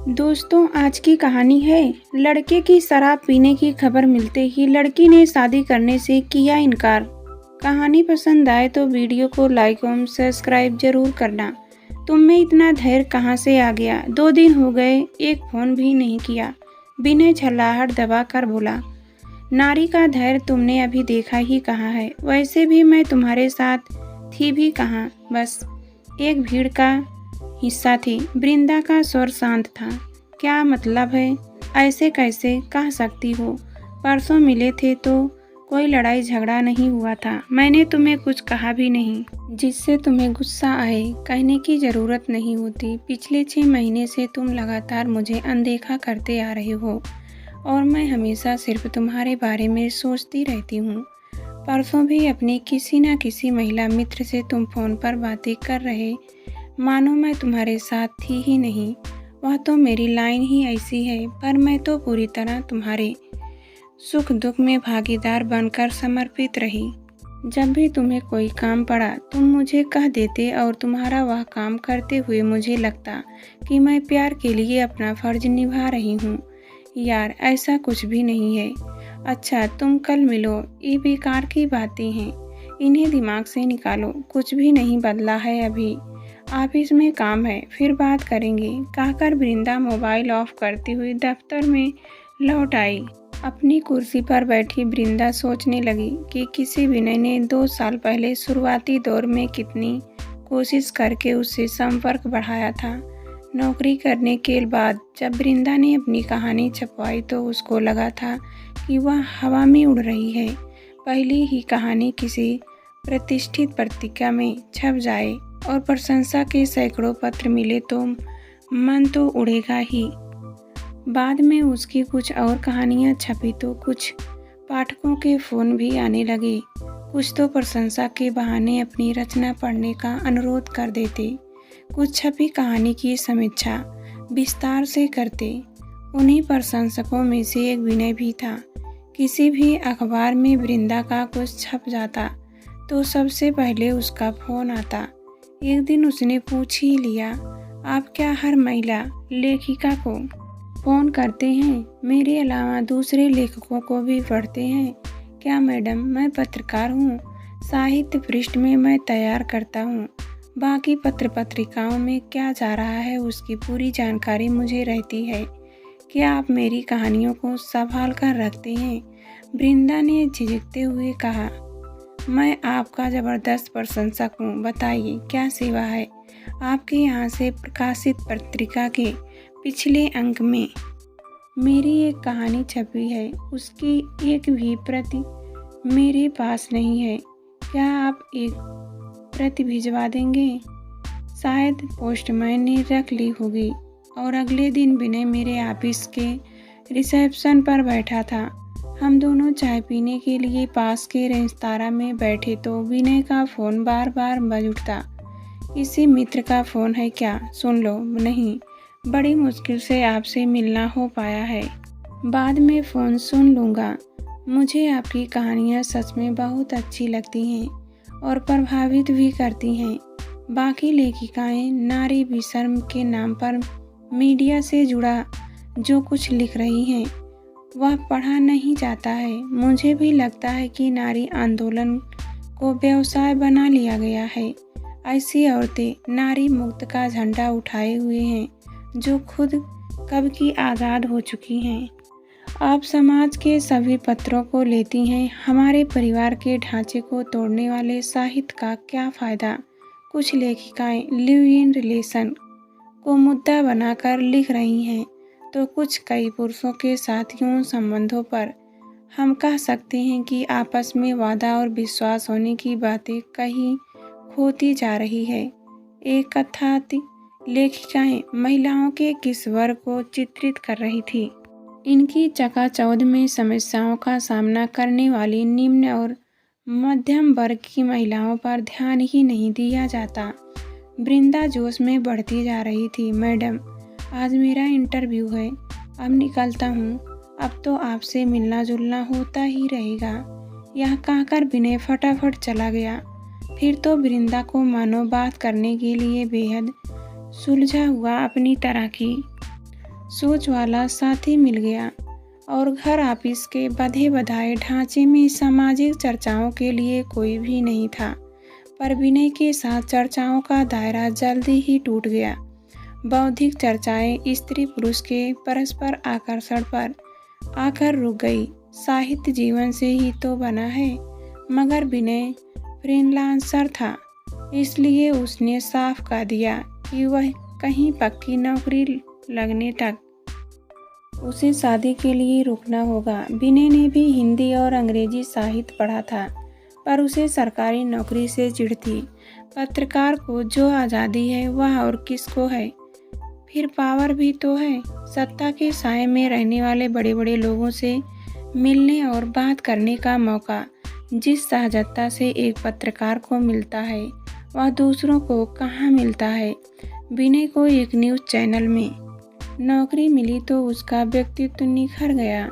दोस्तों, आज की कहानी है लड़के की शराब पीने की खबर मिलते ही लड़की ने शादी करने से किया इनकार। कहानी पसंद आए तो वीडियो को लाइक और सब्सक्राइब जरूर करना। तुम में इतना धैर्य कहाँ से आ गया? 2 दिन हो गए, एक फोन भी नहीं किया। विनय झल्लाहट दबा कर बोला। नारी का धैर्य तुमने अभी देखा ही कहाँ है। वैसे भी मैं तुम्हारे साथ थी भी कहाँ, बस एक भीड़ का हिस्सा थी। वृंदा का स्वर शांत था। क्या मतलब है? ऐसे कैसे कह सकती हो? परसों मिले थे तो कोई लड़ाई झगड़ा नहीं हुआ था। मैंने तुम्हें कुछ कहा भी नहीं जिससे तुम्हें गुस्सा आए। कहने की जरूरत नहीं होती। पिछले 6 महीने से तुम लगातार मुझे अनदेखा करते आ रहे हो और मैं हमेशा सिर्फ तुम्हारे बारे में सोचती रहती हूँ। परसों भी अपनी किसी न किसी महिला मित्र से तुम फोन पर बातें कर रहे, मानो मैं तुम्हारे साथ थी ही नहीं। वह तो मेरी लाइन ही ऐसी है, पर मैं तो पूरी तरह तुम्हारे सुख दुख में भागीदार बनकर समर्पित रही। जब भी तुम्हें कोई काम पड़ा तुम मुझे कह देते और तुम्हारा वह काम करते हुए मुझे लगता कि मैं प्यार के लिए अपना फर्ज निभा रही हूँ। यार, ऐसा कुछ भी नहीं है। अच्छा, तुम कल मिलो, ये बेकार की बातें हैं, इन्हें दिमाग से निकालो। कुछ भी नहीं बदला है अभी। ऑफिस में काम है, फिर बात करेंगे, कहकर वृंदा मोबाइल ऑफ करती हुई दफ्तर में लौट आई। अपनी कुर्सी पर बैठी वृंदा सोचने लगी कि किसी विनय ने 2 साल पहले शुरुआती दौर में कितनी कोशिश करके उससे संपर्क बढ़ाया था। नौकरी करने के बाद जब वृंदा ने अपनी कहानी छपवाई तो उसको लगा था कि वह हवा में उड़ रही है। पहली ही कहानी किसी प्रतिष्ठित पत्रिका में छप जाए और प्रशंसा के सैकड़ों पत्र मिले तो मन तो उड़ेगा ही। बाद में उसकी कुछ और कहानियां छपी तो कुछ पाठकों के फ़ोन भी आने लगे। कुछ तो प्रशंसा के बहाने अपनी रचना पढ़ने का अनुरोध कर देते, कुछ छपी कहानी की समीक्षा विस्तार से करते। उन्हीं प्रशंसकों में से एक विनय भी था। किसी भी अखबार में वृंदा का कुछ छप जाता तो सबसे पहले उसका फ़ोन आता। एक दिन उसने पूछ ही लिया, आप क्या हर महिला लेखिका को फ़ोन करते हैं? मेरे अलावा दूसरे लेखकों को भी पढ़ते हैं क्या मैडम? मैं पत्रकार हूँ, साहित्य पृष्ठ में मैं तैयार करता हूँ, बाकी पत्र पत्रिकाओं में क्या जा रहा है उसकी पूरी जानकारी मुझे रहती है। क्या आप मेरी कहानियों को संभाल कर रखते हैं? वृंदा ने झिझकते हुए कहा, मैं आपका ज़बरदस्त प्रशंसक हूँ, बताइए क्या सेवा है? आपके यहाँ से प्रकाशित पत्रिका के पिछले अंक में मेरी एक कहानी छपी है, उसकी एक भी प्रति मेरे पास नहीं है। क्या आप एक प्रति भिजवा देंगे? शायद पोस्टमैन ने रख ली होगी। और अगले दिन विनय मेरे ऑफिस के रिसेप्शन पर बैठा था। हम दोनों चाय पीने के लिए पास के रेस्तरां में बैठे तो विनय का फ़ोन बार बार बज उठता। किसी मित्र का फ़ोन है क्या? सुन लो। नहीं, बड़ी मुश्किल से आपसे मिलना हो पाया है, बाद में फ़ोन सुन लूँगा। मुझे आपकी कहानियाँ सच में बहुत अच्छी लगती हैं और प्रभावित भी करती हैं। बाकी लेखिकाएँ नारी विषर्म के नाम पर मीडिया से जुड़ा जो कुछ लिख रही हैं वह पढ़ा नहीं जाता है। मुझे भी लगता है कि नारी आंदोलन को व्यवसाय बना लिया गया है। ऐसी औरतें नारी मुक्त का झंडा उठाए हुए हैं जो खुद कब की आज़ाद हो चुकी हैं। आप समाज के सभी पत्रों को लेती हैं। हमारे परिवार के ढांचे को तोड़ने वाले साहित्य का क्या फ़ायदा? कुछ लेखिकाएं लिव इन रिलेशन को मुद्दा बनाकर लिख रही हैं तो कुछ कई पुरुषों के साथ यौन संबंधों पर। हम कह सकते हैं कि आपस में वादा और विश्वास होने की बातें कहीं खोती जा रही है। एक कथाती लेखिकाएं महिलाओं के किस वर्ग को चित्रित कर रही थी। इनकी चकाचौंध में समस्याओं का सामना करने वाली निम्न और मध्यम वर्ग की महिलाओं पर ध्यान ही नहीं दिया जाता। वृंदा जोश में बढ़ती जा रही थी। मैडम, आज मेरा इंटरव्यू है, अब निकलता हूँ। अब तो आपसे मिलना जुलना होता ही रहेगा। यह कहकर विनय फटाफट चला गया। फिर तो वृंदा को मानो बात करने के लिए बेहद सुलझा हुआ अपनी तरह की सोच वाला साथी मिल गया और घर ऑफिस के बधे बधाए ढांचे में सामाजिक चर्चाओं के लिए कोई भी नहीं था। पर विनय के साथ चर्चाओं का दायरा जल्दी ही टूट गया। बौद्धिक चर्चाएं स्त्री पुरुष के परस्पर आकर्षण पर आकर रुक गई। साहित्य जीवन से ही तो बना है, मगर विनय फ्रीलांसर था, इसलिए उसने साफ कह दिया कि वह कहीं पक्की नौकरी लगने तक उसे शादी के लिए रुकना होगा। विनय ने भी हिंदी और अंग्रेजी साहित्य पढ़ा था, पर उसे सरकारी नौकरी से चिढ़ थी। पत्रकार को जो आज़ादी है वह और किसको है? फिर पावर भी तो है। सत्ता के साए में रहने वाले बड़े बड़े लोगों से मिलने और बात करने का मौका जिस सहजता से एक पत्रकार को मिलता है, वह दूसरों को कहाँ मिलता है। विनय को एक न्यूज़ चैनल में नौकरी मिली तो उसका व्यक्तित्व निखर गया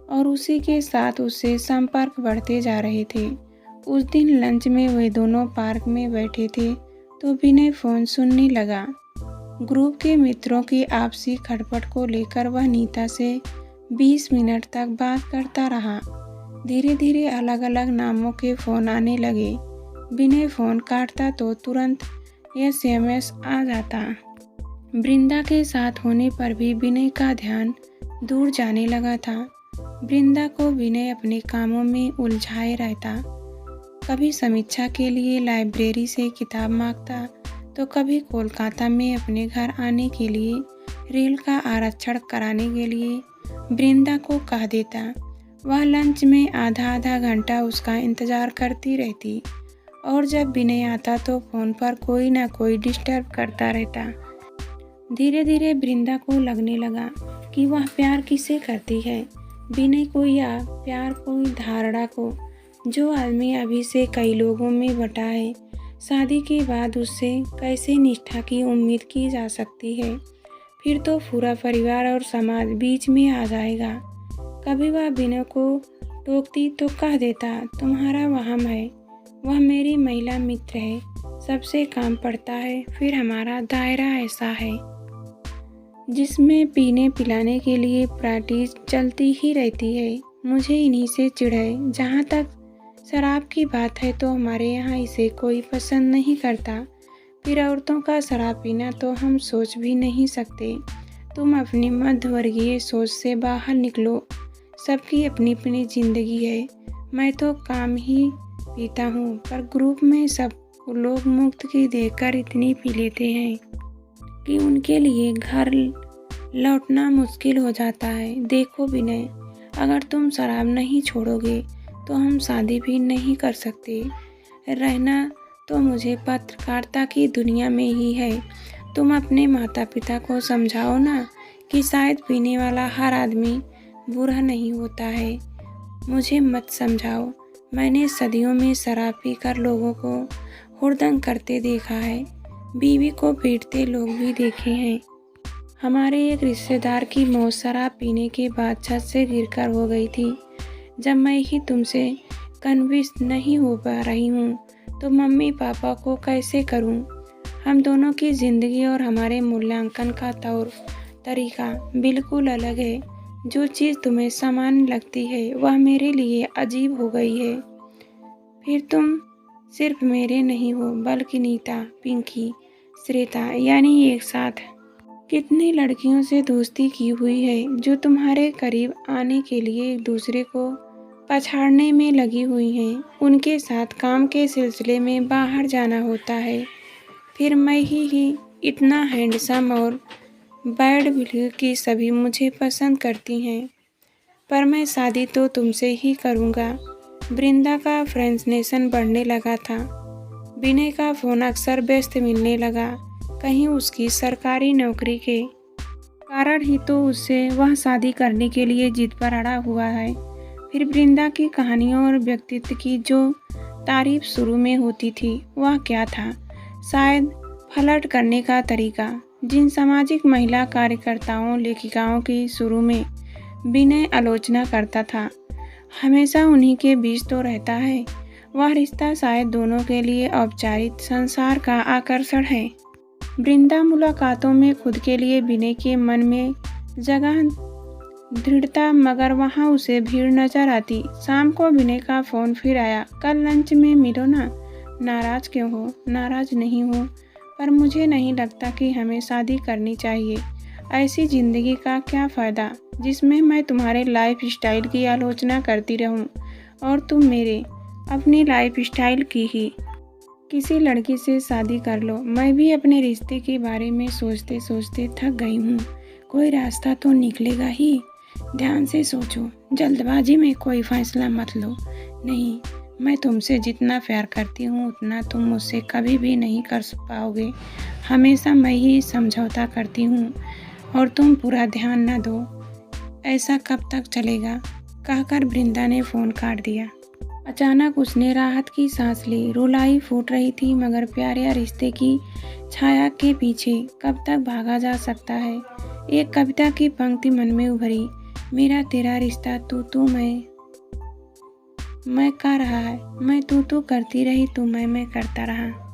और उसी के साथ उससे संपर्क बढ़ते जा रहे थे। उस दिन लंच में वे दोनों पार्क में बैठे थे तो विनय फ़ोन सुनने लगा। ग्रुप के मित्रों की आपसी खटपट को लेकर वह नीता से 20 मिनट तक बात करता रहा। धीरे धीरे अलग अलग नामों के फ़ोन आने लगे। विनय फ़ोन काटता तो तुरंत SMS आ जाता। वृंदा के साथ होने पर भी विनय का ध्यान दूर जाने लगा था। वृंदा को विनय अपने कामों में उलझाए रहता। कभी समीक्षा के लिए लाइब्रेरी से किताब मांगता तो कभी कोलकाता में अपने घर आने के लिए रेल का आरक्षण कराने के लिए वृंदा को कह देता। वह लंच में आधा आधा घंटा उसका इंतज़ार करती रहती और जब विनय आता तो फ़ोन पर कोई ना कोई डिस्टर्ब करता रहता। धीरे धीरे वृंदा को लगने लगा कि वह प्यार किसे करती है, विनय को या प्यार कोई धारणा को, जो आदमी अभी से कई लोगों में बटा है। शादी के बाद उससे कैसे निष्ठा की उम्मीद की जा सकती है? फिर तो पूरा परिवार और समाज बीच में आ जाएगा। कभी वह विनय को टोकती तो कह देता, तुम्हारा वहम है, वह मेरी महिला मित्र है, सबसे काम पड़ता है। फिर हमारा दायरा ऐसा है जिसमें पीने पिलाने के लिए पार्टीज चलती ही रहती है। मुझे इन्हीं से चिढ़ है। जहाँ तक शराब की बात है तो हमारे यहाँ इसे कोई पसंद नहीं करता। फिर औरतों का शराब पीना तो हम सोच भी नहीं सकते। तुम अपनी मध्यवर्गीय सोच से बाहर निकलो। सबकी अपनी अपनी ज़िंदगी है। मैं तो काम ही पीता हूँ, पर ग्रुप में सब लोग मुफ्त की देखकर इतनी पी लेते हैं कि उनके लिए घर लौटना मुश्किल हो जाता है। देखो विनय, अगर तुम शराब नहीं छोड़ोगे तो हम शादी भी नहीं कर सकते। रहना तो मुझे पत्रकारिता की दुनिया में ही है। तुम अपने माता पिता को समझाओ ना कि शायद पीने वाला हर आदमी बुरा नहीं होता है। मुझे मत समझाओ। मैंने सदियों में शराब पीकर लोगों को हुड़दंग करते देखा है। बीवी को पीटते लोग भी देखे हैं। हमारे एक रिश्तेदार की मौत शराब पीने के बाद छत से गिरकर हो गई थी। जब मैं ही तुमसे कन्विंस नहीं हो पा रही हूँ तो मम्मी पापा को कैसे करूँ? हम दोनों की ज़िंदगी और हमारे मूल्यांकन का तौर तरीका बिल्कुल अलग है। जो चीज़ तुम्हें सामान्य लगती है वह मेरे लिए अजीब हो गई है। फिर तुम सिर्फ मेरे नहीं हो, बल्कि नीता, पिंकी, श्वेता यानी एक साथ कितनी लड़कियों से दोस्ती की हुई है जो तुम्हारे करीब आने के लिए एक दूसरे को पछाड़ने में लगी हुई हैं। उनके साथ काम के सिलसिले में बाहर जाना होता है। फिर मैं ही इतना हैंडसम और बैड बिल्कुल कि सभी मुझे पसंद करती हैं। पर मैं शादी तो तुमसे ही करूँगा। वृंदा का फ्रेंडनेशन बढ़ने लगा था। विनय का फ़ोन अक्सर व्यस्त मिलने लगा। कहीं उसकी सरकारी नौकरी के कारण ही तो उससे वह शादी करने के लिए जिद पर अड़ा हुआ है। फिर वृंदा की कहानियों और व्यक्तित्व की जो तारीफ शुरू में होती थी वह क्या था? शायद फ्लर्ट करने का तरीका। जिन सामाजिक महिला कार्यकर्ताओं लेखिकाओं की शुरू में विनय आलोचना करता था, हमेशा उन्हीं के बीच तो रहता है। वह रिश्ता शायद दोनों के लिए औपचारिक संसार का आकर्षण है। वृंदा मुलाकातों में खुद के लिए विनय के मन में जगह दृढ़ता, मगर वहाँ उसे भीड़ नजर आती। शाम को विनय का फ़ोन फिर आया। कल लंच में मिलो ना। नाराज़ क्यों हो? नाराज़ नहीं हूँ, पर मुझे नहीं लगता कि हमें शादी करनी चाहिए। ऐसी ज़िंदगी का क्या फ़ायदा जिसमें मैं तुम्हारे लाइफ स्टाइल की आलोचना करती रहूं और तुम मेरे अपनी लाइफ स्टाइल की ही। किसी लड़की से शादी कर लो। मैं भी अपने रिश्ते के बारे में सोचते सोचते थक गई हूँ। कोई रास्ता तो निकलेगा ही। ध्यान से सोचो, जल्दबाजी में कोई फैसला मत लो। नहीं, मैं तुमसे जितना प्यार करती हूँ उतना तुम मुझसे कभी भी नहीं कर पाओगे। हमेशा मैं ही समझौता करती हूँ और तुम पूरा ध्यान न दो। ऐसा कब तक चलेगा? कहकर वृंदा ने फ़ोन काट दिया। अचानक उसने राहत की सांस ली। रुलाई फूट रही थी, मगर प्यारे रिश्ते की छाया के पीछे कब तक भागा जा सकता है? एक कविता की पंक्ति मन में उभरी। मेरा तेरा रिश्ता तू मैं कर रहा है। मैं तू करती रही, तू मैं करता रहा।